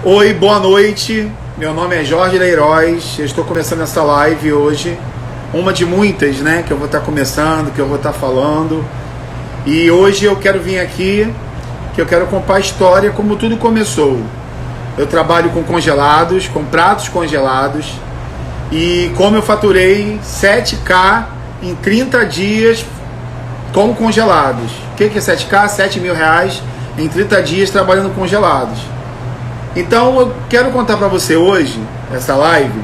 Oi, boa noite. Meu nome é Jorge Leiroz. Eu estou começando essa live hoje. Uma de muitas, né? Que eu vou estar começando, que eu vou estar falando. E hoje eu quero vir aqui, que eu quero contar a história como tudo começou. Eu trabalho com congelados, com pratos congelados. E como eu faturei 7K em 30 dias com congelados. O que é 7K? 7 mil reais em 30 dias trabalhando com congelados. Então eu quero contar para você hoje, essa live,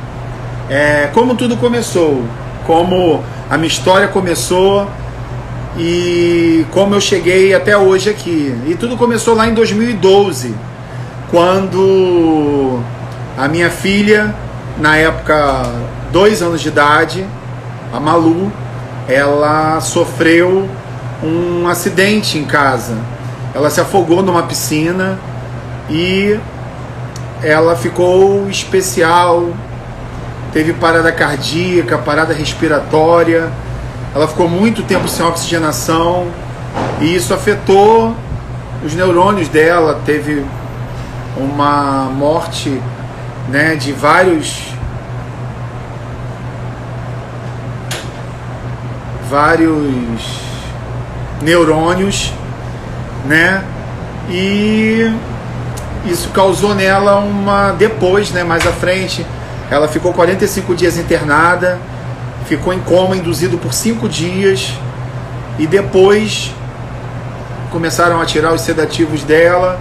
como tudo começou, como a minha história começou e como eu cheguei até hoje aqui. E tudo começou lá em 2012, quando a minha filha, na época 2 anos de idade, a Malu, ela sofreu um acidente em casa. Ela se afogou numa piscina e ela ficou especial, teve parada cardíaca, parada respiratória, ela ficou muito tempo sem oxigenação e isso afetou os neurônios dela, teve uma morte, né, de vários neurônios, né, e isso causou nela depois, né, mais à frente, ela ficou 45 dias internada, ficou em coma induzido por 5 dias e depois começaram a tirar os sedativos dela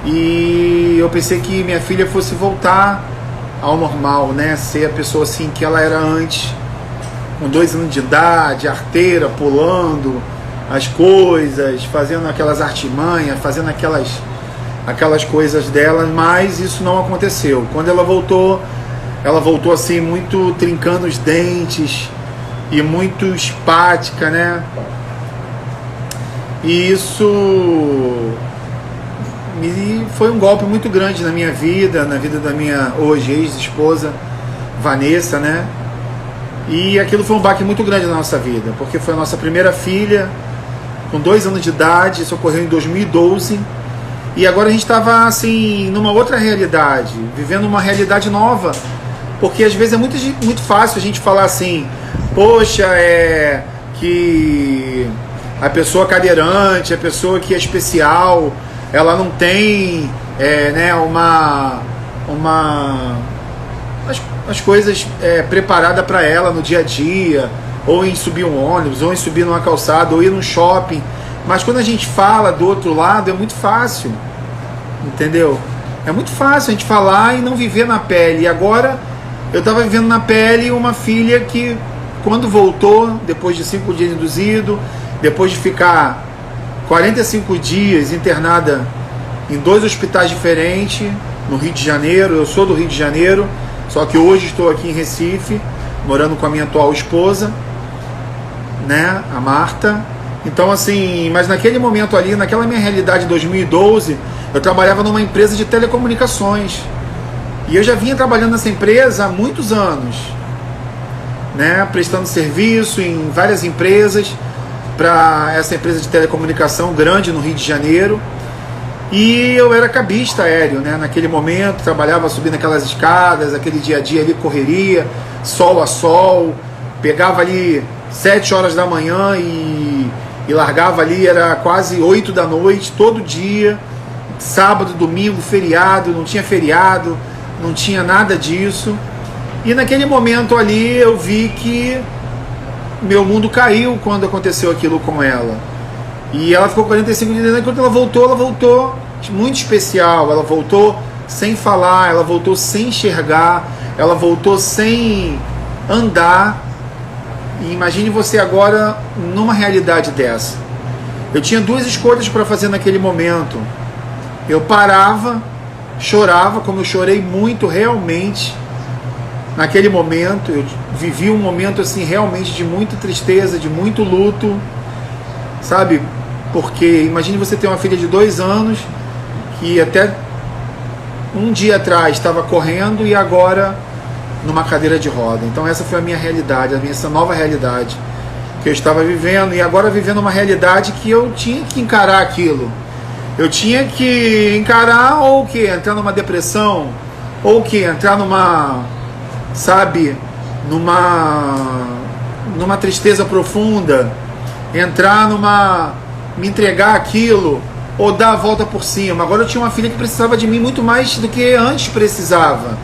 e eu pensei que minha filha fosse voltar ao normal, né, ser a pessoa assim que ela era antes, com 2 anos de idade, arteira, pulando as coisas, fazendo aquelas artimanhas, fazendo aquelas coisas dela, mas isso não aconteceu. Quando ela voltou assim muito trincando os dentes e muito espática, né? E isso foi um golpe muito grande na minha vida, na vida da minha hoje ex-esposa Vanessa, né? E aquilo foi um baque muito grande na nossa vida, porque foi a nossa primeira filha, com 2 anos de idade, isso ocorreu em 2012. E agora a gente estava assim, numa outra realidade, vivendo uma realidade nova. Porque às vezes é muito fácil a gente falar assim, poxa, que a pessoa cadeirante, a pessoa que é especial, ela não tem né, as coisas preparadas para ela no dia a dia, ou em subir um ônibus, ou em subir numa calçada, ou ir num shopping. Mas quando a gente fala do outro lado, é muito fácil, entendeu? É muito fácil a gente falar e não viver na pele. E agora eu estava vivendo na pele uma filha que, quando voltou, depois de 5 dias induzido, depois de ficar 45 dias internada em 2 hospitais diferentes, no Rio de Janeiro, eu sou do Rio de Janeiro, só que hoje estou aqui em Recife, morando com a minha atual esposa, né, a Marta. Então assim, mas naquele momento ali, naquela minha realidade de 2012, eu trabalhava numa empresa de telecomunicações. E eu já vinha trabalhando nessa empresa há muitos anos, né, prestando serviço em várias empresas, para essa empresa de telecomunicação grande no Rio de Janeiro. E eu era cabista aéreo, né, naquele momento, trabalhava subindo aquelas escadas, aquele dia a dia ali, correria, sol a sol, pegava ali 7 horas da manhã e largava ali, era quase 8 da noite, todo dia, sábado, domingo, feriado, não tinha feriado, não tinha nada disso. E naquele momento ali eu vi que meu mundo caiu quando aconteceu aquilo com ela. E ela ficou 45 dias, quando ela voltou muito especial, ela voltou sem falar, ela voltou sem enxergar, ela voltou sem andar. E imagine você agora numa realidade dessa. Eu tinha 2 escolhas para fazer naquele momento. Eu parava, chorava, como eu chorei muito realmente naquele momento. Eu vivi um momento assim realmente de muita tristeza, de muito luto, sabe? Porque imagine você ter uma filha de 2 anos que até um dia atrás estava correndo e agora numa cadeira de roda. Então essa foi a minha realidade, essa nova realidade que eu estava vivendo, e agora vivendo uma realidade que eu tinha que encarar aquilo. Eu tinha que encarar ou que entrar numa depressão, ou que entrar numa, sabe, numa tristeza profunda, entrar me entregar aquilo, ou dar a volta por cima. Agora eu tinha uma filha que precisava de mim muito mais do que antes precisava,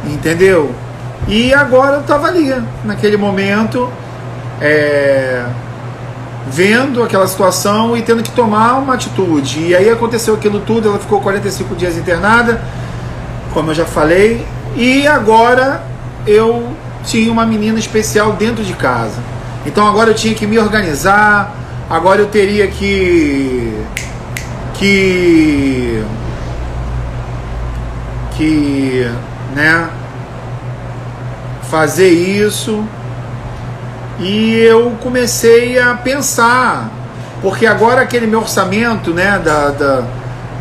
entendeu? E agora eu estava ali, naquele momento, vendo aquela situação e tendo que tomar uma atitude. E aí aconteceu aquilo tudo, ela ficou 45 dias internada, como eu já falei, e agora eu tinha uma menina especial dentro de casa. Então agora eu tinha que me organizar, agora eu teria que né, fazer isso. E eu comecei a pensar, porque agora aquele meu orçamento, né,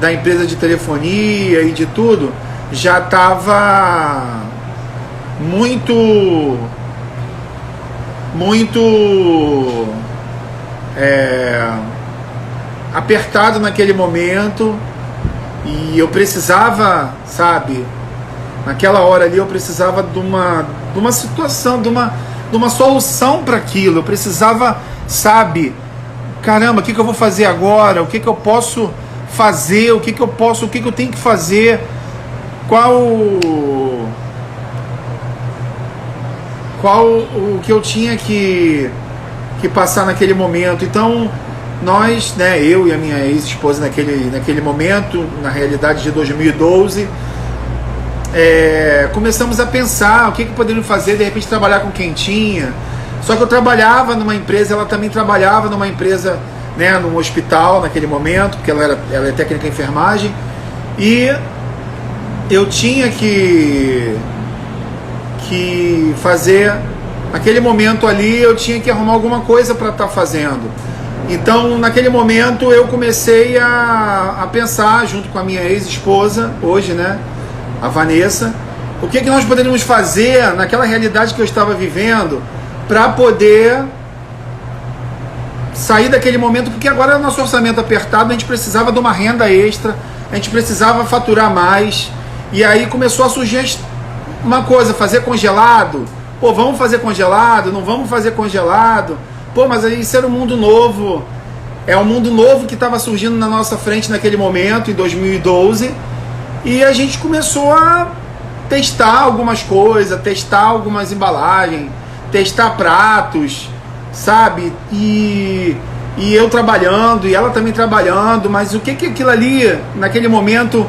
da empresa de telefonia e de tudo, já estava muito apertado naquele momento, e eu precisava, sabe, naquela hora ali eu precisava de uma situação, de uma solução para aquilo. Eu precisava, sabe, caramba, o que eu vou fazer agora? O que eu posso fazer? O que eu tenho que fazer? Qual o que eu tinha que passar naquele momento? Então nós, né, eu e a minha ex-esposa naquele momento, na realidade de 2012, começamos a pensar o que poderíamos fazer, de repente trabalhar com quem tinha. Só que eu trabalhava numa empresa, ela também trabalhava numa empresa, né, num hospital naquele momento, porque ela é técnica em enfermagem, e eu tinha que fazer, naquele momento ali, eu tinha que arrumar alguma coisa para estar fazendo. Então, naquele momento, eu comecei a pensar, junto com a minha ex-esposa, hoje, né, a Vanessa, o que nós poderíamos fazer naquela realidade que eu estava vivendo para poder sair daquele momento, porque agora o nosso orçamento apertado, a gente precisava de uma renda extra, a gente precisava faturar mais, e aí começou a surgir uma coisa, fazer congelado. Pô, vamos fazer congelado? Não vamos fazer congelado? Pô, mas aí isso era um mundo novo, é um mundo novo que estava surgindo na nossa frente naquele momento, em 2012, e a gente começou a testar algumas coisas, testar algumas embalagens, testar pratos, sabe? E eu trabalhando, e ela também trabalhando, mas o que aquilo ali, naquele momento,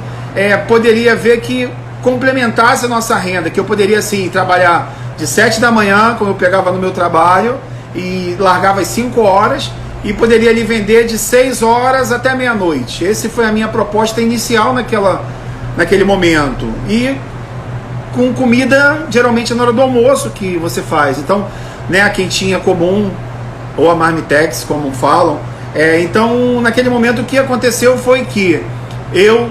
poderia ver que complementasse a nossa renda, que eu poderia, assim, trabalhar de 7 da manhã, quando eu pegava no meu trabalho, e largava às 5 horas, e poderia ali vender de 6 horas até meia-noite. Essa foi a minha proposta inicial naquele momento. E com comida, geralmente na hora do almoço que você faz. Então, né, a quentinha comum, ou a marmitex, como falam. Então, naquele momento, o que aconteceu foi que eu,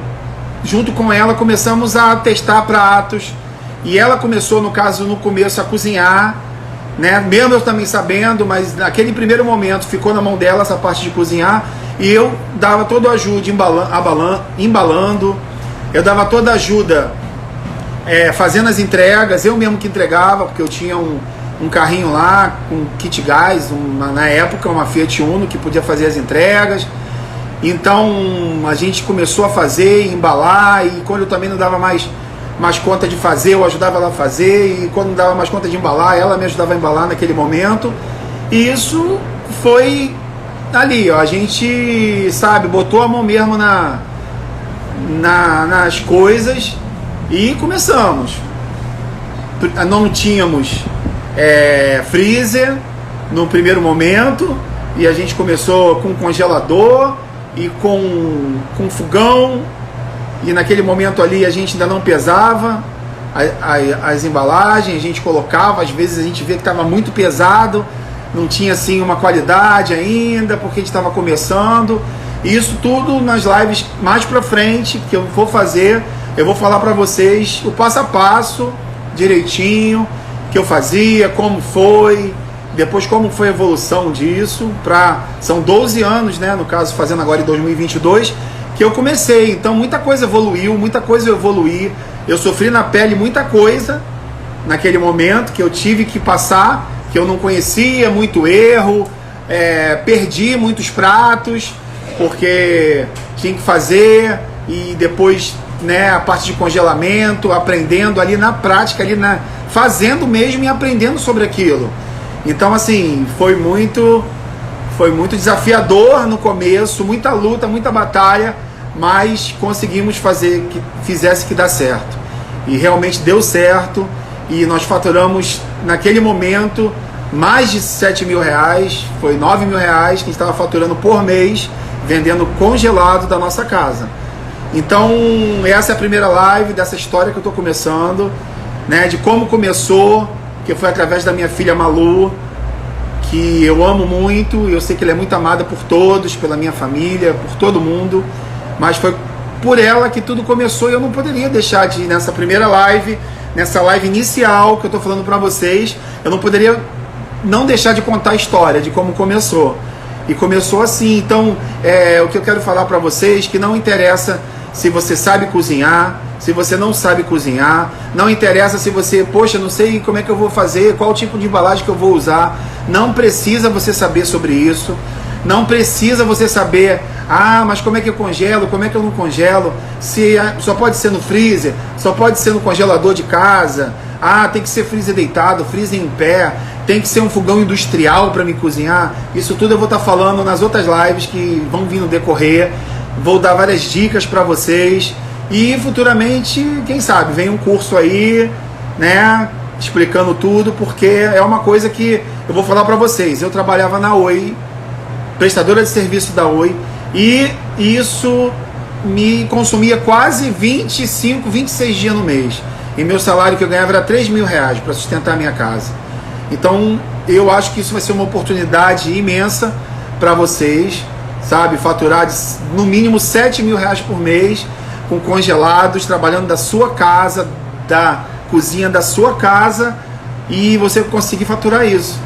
junto com ela, começamos a testar pratos, e ela começou, no começo, a cozinhar, né? Mesmo eu também sabendo, mas naquele primeiro momento ficou na mão dela essa parte de cozinhar, e eu dava toda a ajuda embalando, eu dava toda a ajuda fazendo as entregas, eu mesmo que entregava, porque eu tinha um carrinho lá com kit gás, na época uma Fiat Uno que podia fazer as entregas. Então a gente começou a fazer, embalar, e quando eu também não dava mais conta de fazer, eu ajudava ela a fazer, e quando não dava mais conta de embalar, ela me ajudava a embalar naquele momento. E isso foi ali, ó, a gente, sabe, botou a mão mesmo nas coisas e começamos. Não tínhamos freezer no primeiro momento, e a gente começou com congelador e com fogão, e naquele momento ali a gente ainda não pesava as embalagens, a gente colocava, às vezes a gente via que estava muito pesado, não tinha assim uma qualidade ainda, porque a gente estava começando. E isso tudo nas lives mais pra frente que eu vou fazer, eu vou falar para vocês o passo a passo direitinho que eu fazia, como foi, depois como foi a evolução disso, são 12 anos, né, no caso, fazendo agora em 2022, que eu comecei. Então muita coisa evoluiu, muita coisa eu evoluí, eu sofri na pele muita coisa naquele momento que eu tive que passar, que eu não conhecia, muito erro, perdi muitos pratos, porque tinha que fazer, e depois, né, a parte de congelamento, aprendendo ali na prática, fazendo mesmo e aprendendo sobre aquilo. Então, assim, foi muito desafiador no começo, muita luta, muita batalha, mas conseguimos fazer que fizesse que dá certo. E realmente deu certo, e nós faturamos naquele momento mais de 7 mil reais, foi 9 mil reais que a gente estava faturando por mês, vendendo congelado da nossa casa. Então, essa é a primeira live dessa história que eu estou começando, né, de como começou, que foi através da minha filha Malu, que eu amo muito, eu sei que ela é muito amada por todos, pela minha família, por todo mundo, mas foi por ela que tudo começou, e eu não poderia deixar de ir nessa primeira live, nessa live inicial que eu estou falando para vocês, eu não poderia não deixar de contar a história de como começou. E começou assim. Então, o que eu quero falar para vocês, que não interessa se você sabe cozinhar, se você não sabe cozinhar, não interessa se você, poxa, não sei como é que eu vou fazer, qual tipo de embalagem que eu vou usar, não precisa você saber sobre isso, não precisa você saber, mas como é que eu congelo, como é que eu não congelo, se só pode ser no freezer, só pode ser no congelador de casa, tem que ser freezer deitado, freezer em pé, tem que ser um fogão industrial para me cozinhar. Isso tudo eu vou estar falando nas outras lives que vão vir no decorrer. Vou dar várias dicas para vocês. E futuramente, quem sabe, vem um curso aí, né, explicando tudo, porque é uma coisa que eu vou falar para vocês. Eu trabalhava na Oi, prestadora de serviço da Oi, e isso me consumia quase 25, 26 dias no mês. E meu salário que eu ganhava era 3 mil reais para sustentar a minha casa. Então, eu acho que isso vai ser uma oportunidade imensa para vocês, sabe? Faturar no mínimo 7 mil reais por mês, com congelados, trabalhando da sua casa, da cozinha da sua casa, e você conseguir faturar isso.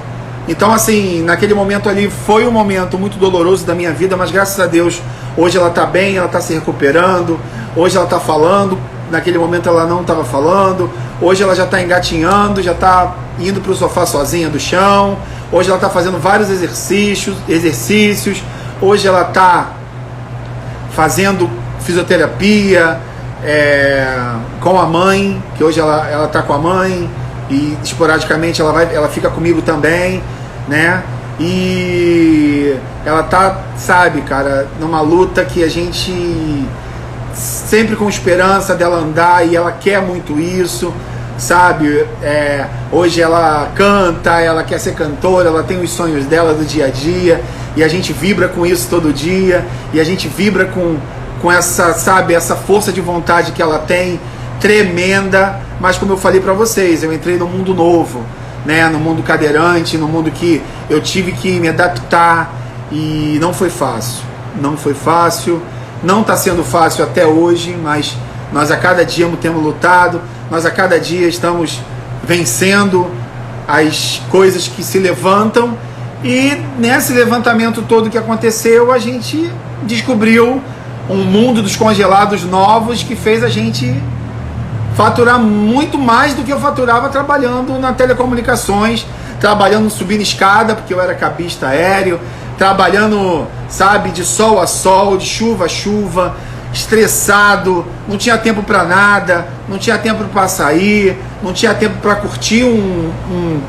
Então, assim, naquele momento ali, foi um momento muito doloroso da minha vida, mas graças a Deus, hoje ela está bem, ela está se recuperando, hoje ela está falando. Naquele momento ela não estava falando, hoje ela já está engatinhando, já está indo para o sofá sozinha do chão, hoje ela está fazendo vários exercícios, hoje ela está fazendo fisioterapia com a mãe, que hoje ela está com a mãe, e esporadicamente ela fica comigo também, né? E ela tá, sabe, cara, numa luta que a gente sempre com esperança dela andar, e ela quer muito isso, sabe? Hoje ela canta, ela quer ser cantora, ela tem os sonhos dela do dia a dia, e a gente vibra com isso todo dia, e a gente vibra com essa, sabe, essa força de vontade que ela tem, tremenda. Mas como eu falei para vocês, eu entrei num mundo novo, né? No mundo cadeirante, no mundo que eu tive que me adaptar, e não foi fácil, não foi fácil. Não está sendo fácil até hoje, mas nós a cada dia temos lutado, nós a cada dia estamos vencendo as coisas que se levantam, e nesse levantamento todo que aconteceu, a gente descobriu um mundo dos congelados novos que fez a gente faturar muito mais do que eu faturava trabalhando na telecomunicações, trabalhando subindo escada, porque eu era cabista aéreo, trabalhando, sabe, de sol a sol, de chuva a chuva, estressado, não tinha tempo para nada, não tinha tempo para sair, não tinha tempo para curtir um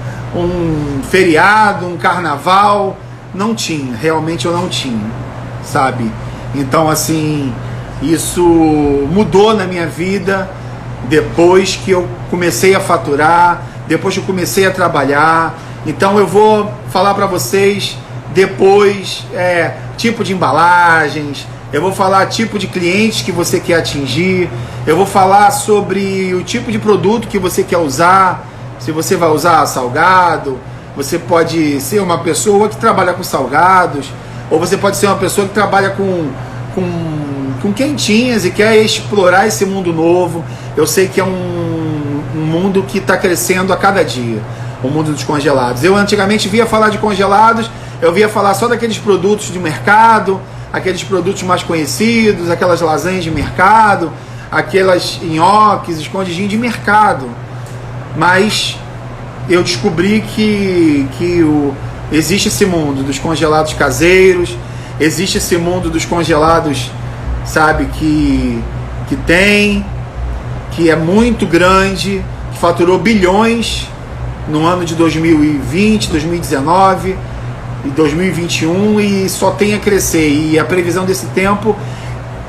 feriado, um carnaval, não tinha, realmente eu não tinha, sabe? Então, assim, isso mudou na minha vida depois que eu comecei a faturar, depois que eu comecei a trabalhar. Então eu vou falar para vocês depois tipo de embalagens, eu vou falar tipo de clientes que você quer atingir, eu vou falar sobre o tipo de produto que você quer usar, se você vai usar salgado, você pode ser uma pessoa que trabalha com salgados, ou você pode ser uma pessoa que trabalha com quentinhas e quer explorar esse mundo novo. Eu sei que é um mundo que está crescendo a cada dia. o mundo dos congelados. Eu antigamente via falar de congelados, eu via falar só daqueles produtos de mercado, aqueles produtos mais conhecidos, aquelas lasanhas de mercado, aquelas nhoques, escondidinhos de mercado. Mas eu descobri que existe esse mundo dos congelados caseiros, existe esse mundo dos congelados, sabe, que é muito grande, que faturou bilhões no ano de 2020, 2019 e 2021 e só tem a crescer. E a previsão desse tempo,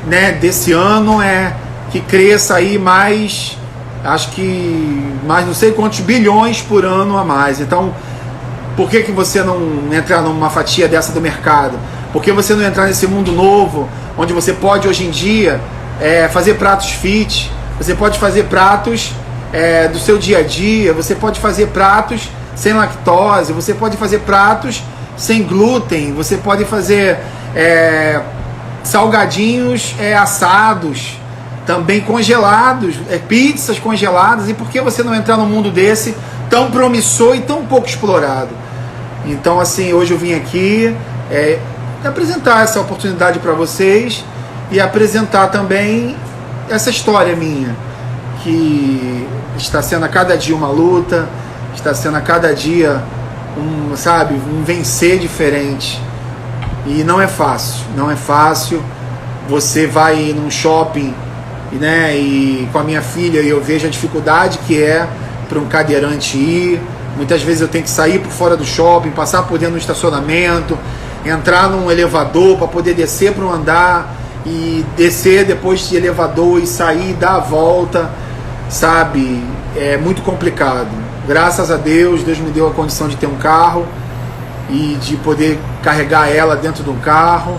né, desse ano é que cresça aí mais, acho que mais não sei quantos bilhões por ano a mais. Então, por que você não entrar numa fatia dessa do mercado? Por que você não entrar nesse mundo novo, onde você pode hoje em dia fazer pratos fit, você pode fazer pratos do seu dia a dia, você pode fazer pratos sem lactose, você pode fazer pratos sem glúten, você pode fazer salgadinhos assados, também congelados, pizzas congeladas. E por que você não entrar num mundo desse tão promissor e tão pouco explorado? Então, assim, hoje eu vim aqui apresentar essa oportunidade para vocês e apresentar também essa história minha, que está sendo a cada dia uma luta, está sendo a cada dia um vencer diferente. E não é fácil, não é fácil. Você vai num shopping, né, e com a minha filha, e eu vejo a dificuldade que é para um cadeirante ir. Muitas vezes eu tenho que sair por fora do shopping, passar por dentro do estacionamento, entrar num elevador para poder descer para um andar e descer depois de elevador e sair, dar a volta, sabe? É muito complicado. Graças a Deus, Deus me deu a condição de ter um carro e de poder carregar ela dentro de um carro,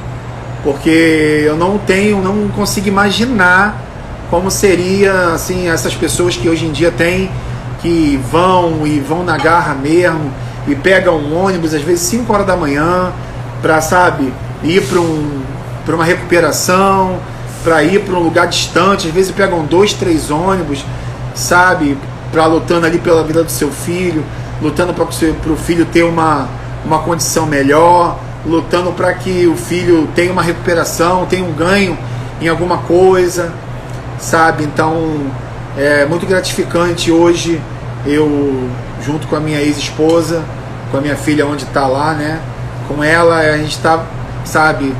porque eu não consigo imaginar como seria, assim, essas pessoas que hoje em dia têm, que vão na garra mesmo e pegam um ônibus às vezes 5 horas da manhã para, sabe, ir para uma recuperação, para ir para um lugar distante. Às vezes pegam 2, 3 ônibus, sabe, para lutando ali pela vida do seu filho, lutando para o filho ter uma condição melhor, lutando para que o filho tenha uma recuperação, tenha um ganho em alguma coisa, sabe? Então é muito gratificante hoje eu, junto com a minha ex-esposa, com a minha filha onde está lá, né, com ela, a gente está, sabe,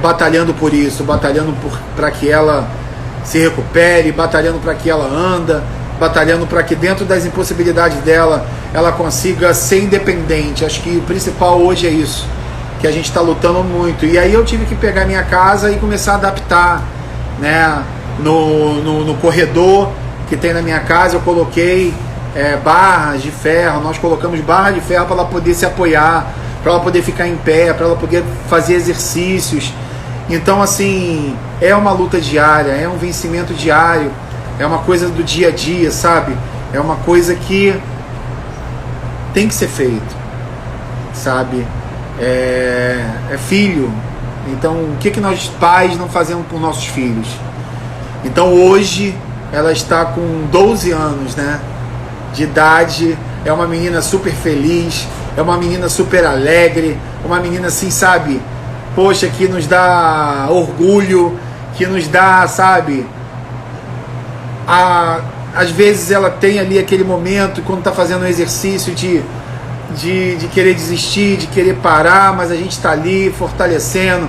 batalhando por isso, batalhando para que ela se recupere, batalhando para que ela anda, batalhando para que dentro das impossibilidades dela ela consiga ser independente. Acho que o principal hoje é isso, que a gente está lutando muito. E aí eu tive que pegar minha casa e começar a adaptar, né? No corredor que tem na minha casa eu coloquei barras de ferro. Nós colocamos barras de ferro para ela poder se apoiar, para ela poder ficar em pé, para ela poder fazer exercícios. Então, assim, é uma luta diária, é um vencimento diário, é uma coisa do dia a dia, sabe? É uma coisa que tem que ser feito, sabe? É filho. Então, o que nós pais não fazemos por nossos filhos? Então, hoje, ela está com 12 anos, né, de idade, é uma menina super feliz, é uma menina super alegre, uma menina assim, sabe, poxa, que nos dá orgulho, que nos dá, sabe, às vezes ela tem ali aquele momento, quando está fazendo um exercício de querer desistir, de querer parar, mas a gente está ali fortalecendo,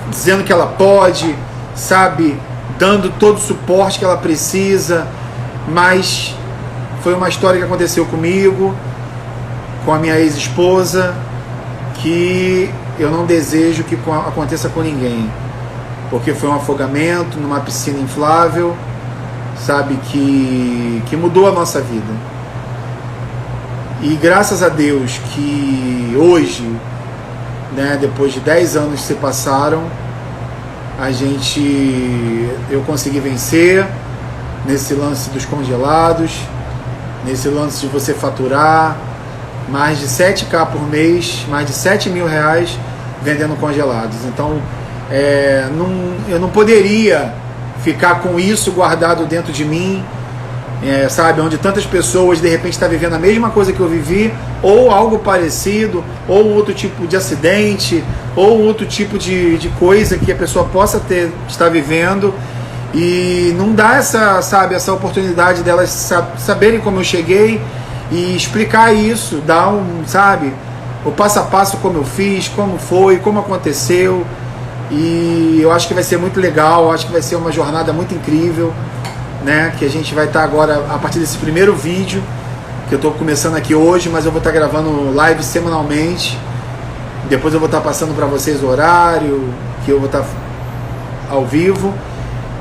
dizendo que ela pode, sabe, dando todo o suporte que ela precisa. Mas foi uma história que aconteceu comigo, com a minha ex-esposa, que eu não desejo que aconteça com ninguém, porque foi um afogamento numa piscina inflável, sabe, que mudou a nossa vida. E graças a Deus que hoje, né, depois de 10 anos que se passaram, eu consegui vencer nesse lance dos congelados, nesse lance de você faturar mais de 7K por mês, mais de 7 mil reais vendendo congelados. Então eu não poderia ficar com isso guardado dentro de mim, sabe, onde tantas pessoas de repente estão vivendo a mesma coisa que eu vivi, ou algo parecido, ou outro tipo de acidente, ou outro tipo de coisa que a pessoa possa estar vivendo, e não dá essa oportunidade delas saberem como eu cheguei e explicar isso, dar o passo a passo como eu fiz, como foi, como aconteceu. E eu acho que vai ser muito legal, eu acho que vai ser uma jornada muito incrível, né? Que a gente vai estar agora, a partir desse primeiro vídeo, que eu estou começando aqui hoje, mas eu vou estar gravando live semanalmente. Depois eu vou estar passando para vocês o horário, que eu vou estar ao vivo.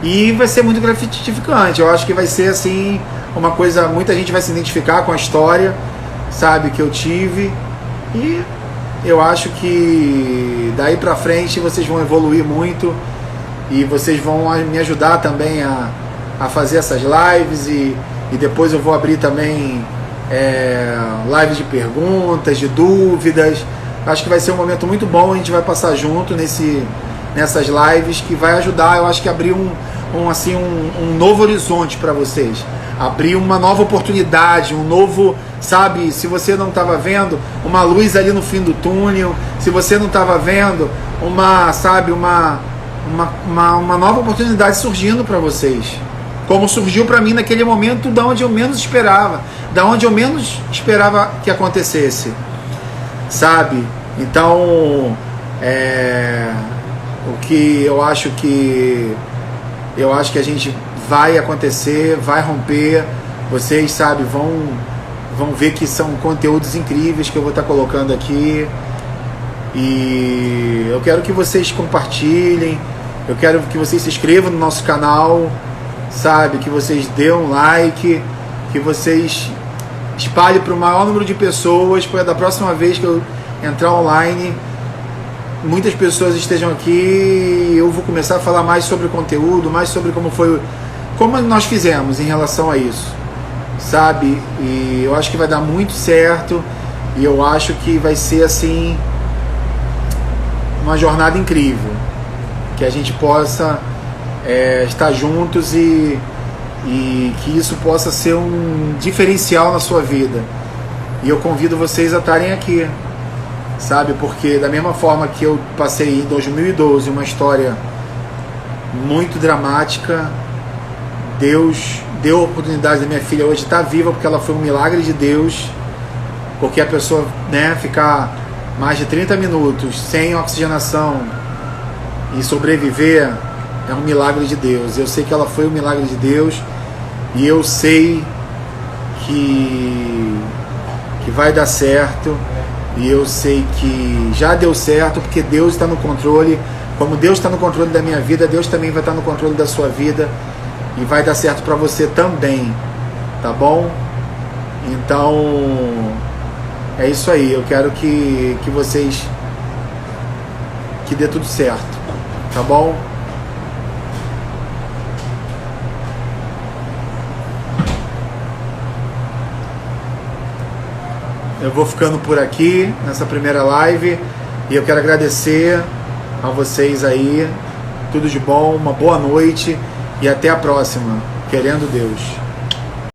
E vai ser muito gratificante, eu acho que vai ser assim, uma coisa, muita gente vai se identificar com a história, sabe, que eu tive. E eu acho que daí pra frente vocês vão evoluir muito e vocês vão me ajudar também a fazer essas lives, e depois eu vou abrir também lives de perguntas, de dúvidas. Acho que vai ser um momento muito bom, a gente vai passar junto nessas lives, que vai ajudar, eu acho que abrir um novo horizonte para vocês, abrir uma nova oportunidade, um novo, sabe, se você não estava vendo uma luz ali no fim do túnel, se você não estava vendo uma nova oportunidade surgindo para vocês, como surgiu para mim naquele momento, da onde eu menos esperava, que acontecesse, sabe? Então, o que eu acho que a gente vai acontecer, vai romper. Vocês, sabe, vão ver que são conteúdos incríveis que eu vou estar colocando aqui. E eu quero que vocês compartilhem, eu quero que vocês se inscrevam no nosso canal, sabe, que vocês dêem um like, que vocês espalhem para o maior número de pessoas, para da próxima vez que eu entrar online, muitas pessoas estejam aqui, eu vou começar a falar mais sobre o conteúdo, mais sobre como nós fizemos em relação a isso, sabe? E eu acho que vai dar muito certo, e eu acho que vai ser assim uma jornada incrível, que a gente possa estar juntos e que isso possa ser um diferencial na sua vida. E eu convido vocês a estarem aqui, sabe, porque da mesma forma que eu passei em 2012 uma história muito dramática, Deus deu a oportunidade da minha filha hoje estar viva, porque ela foi um milagre de Deus, porque a pessoa, né, ficar mais de 30 minutos sem oxigenação e sobreviver é um milagre de Deus. Eu sei que ela foi um milagre de Deus, e eu sei que vai dar certo. E eu sei que já deu certo, porque Deus está no controle. Como Deus está no controle da minha vida, Deus também vai estar no controle da sua vida. E vai dar certo para você também, tá bom? Então, é isso aí. Eu quero que vocês, que dê tudo certo, tá bom? Eu vou ficando por aqui nessa primeira live, e eu quero agradecer a vocês aí, tudo de bom, uma boa noite e até a próxima, querendo Deus.